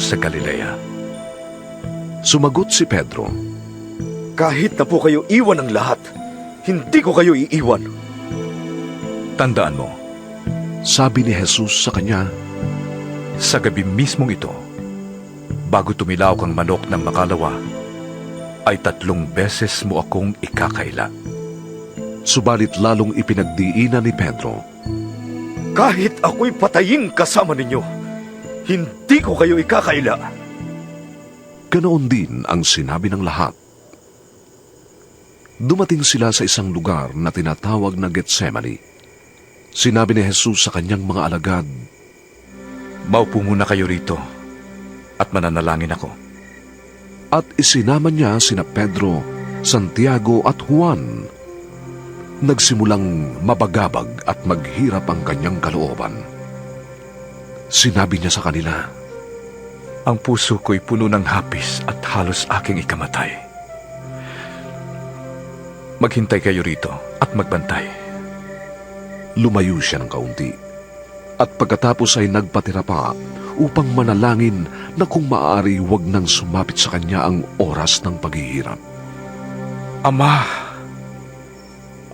sa Galilea. Sumagot si Pedro. Kahit na po kayo iwan ng lahat, hindi ko kayo iiwan. Tandaan mo, Sabi ni Jesus sa kanya, sa gabi mismong ito, bago tumilaw kang manok ng makalawa, ay 3 beses mo akong ikakaila. subalit lalong ipinagdiinan ni Pedro. Kahit ako'y pataying kasama ninyo, hindi ko kayo ikakaila. Ganoon din ang sinabi ng lahat. Dumating sila sa isang lugar na tinatawag na Getsemani. Sinabi ni Jesus sa kanyang mga alagad, Maupo muna kayo rito at mananalangin ako. at isinama niya sina Pedro, Santiago at Juan. Nagsimulang mabagabag at maghirap ang kanyang kalooban. Sinabi niya sa kanila, Ang puso ko'y puno ng hapis at halos aking ikamatay. Maghintay kayo rito at magbantay. lumayo siya ng kaunti. At pagkatapos ay nagpatira pa upang manalangin na kung maaari wag nang sumapit sa kanya ang oras ng paghihirap. Ama,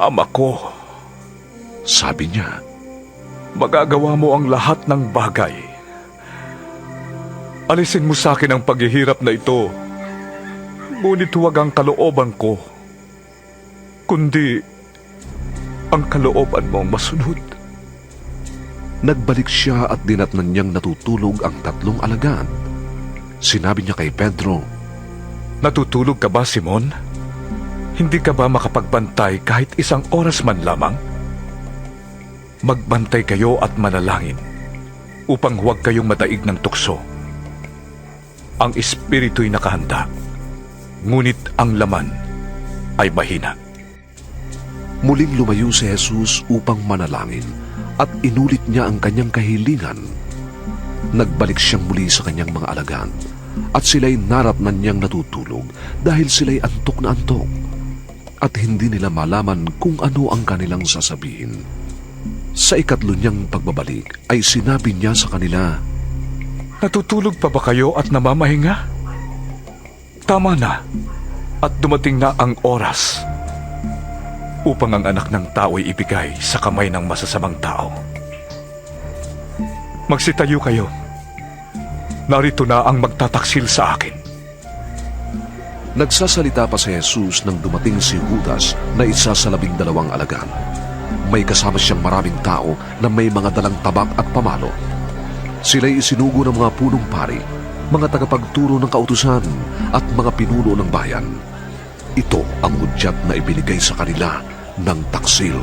Ama ko, Sabi niya, magagawa mo ang lahat ng bagay. Alisin mo sa akin ang paghihirap na ito, ngunit huwag ang kalooban ko, kundi ang kalooban mo ang masunod. nagbalik siya at dinatnan niyang natutulog ang 3 alagad. Sinabi niya kay Pedro, Natutulog ka ba, Simon? Hindi ka ba makapagbantay kahit 1 oras man lamang? Magbantay kayo at manalangin upang huwag kayong madaig ng tukso. Ang espiritu'y nakahanda, ngunit ang laman ay mahina. muling lumayo si Jesus upang manalangin at inulit niya ang kanyang kahilingan. Nagbalik siyang muli sa kanyang mga alagad at sila'y naratnan niyang natutulog dahil sila'y antok na antok at hindi nila malaman kung ano ang kanilang sasabihin. Sa 3 niyang pagbabalik ay sinabi niya sa kanila, Natutulog pa ba kayo at namamahinga? Tama na at dumating na ang oras upang ang anak ng tao'y ibigay sa kamay ng masasamang tao. Magsitayo kayo. Narito na ang magtataksil sa akin. Nagsasalita pa si Jesus nang dumating si Judas na isa sa 12 alagad. May kasama siyang maraming tao na may mga dalang tabak at pamalo. Sila'y isinugo ng mga punong pari, mga tagapagturo ng kautusan at mga pinuno ng bayan. Ito ang hudyat na ibinigay sa kanila ng taksil.